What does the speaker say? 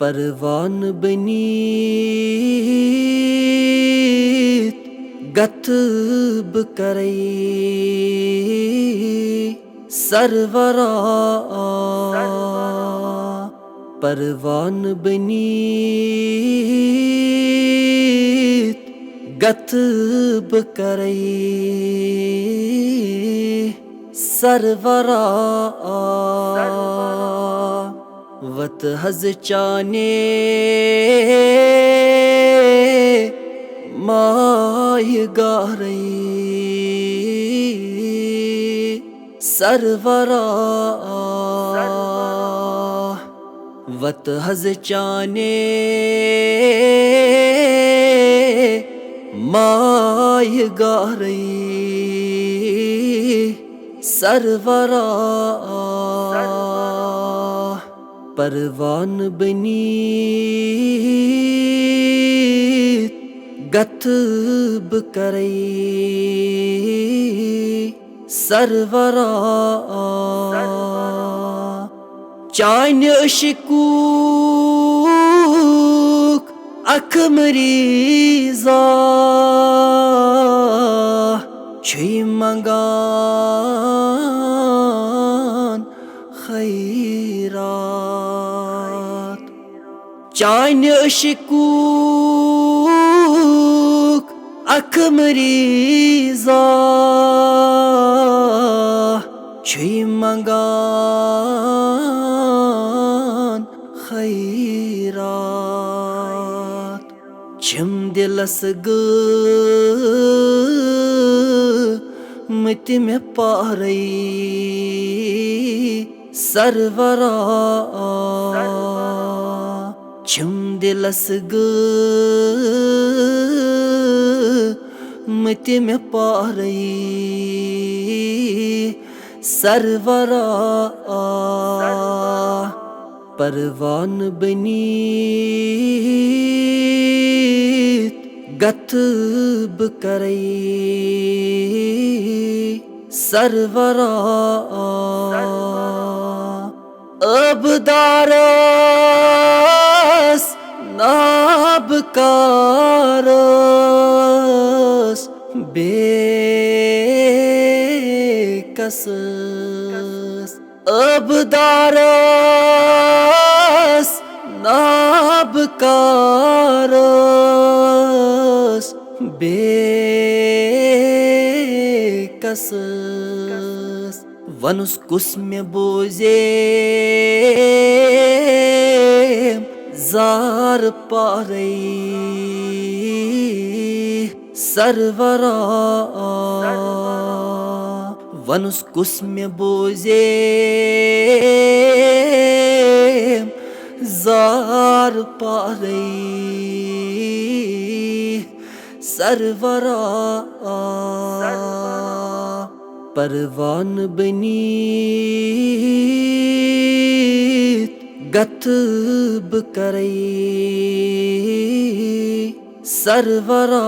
परवान बनीत गतब करई सरवरा परवान बनीत गतब करई सरवरा वत हज चाने माय गारई सरवरा वत हज चाने माय गारई सरवरा परवान बनीत गतब करई सरवरा चान्य शिकूक अख मरीजा छी मंगान खैरात चान्य शिकूक अख मरीजा छी मंगान खैरात छिम दिलस मत में पारई सरवरा छिम दिलस मत में पारई सरवरा परवान बनीत गतब करई सरवरा अबदारस नाबकारस बेकस अबदारस नाबकारस बेकस वनुस कुस में बोजे जार पारई सरवरा वनुस कुस में बोजे जार पारई सरवरा परवान बनीत गतब करई सरवरा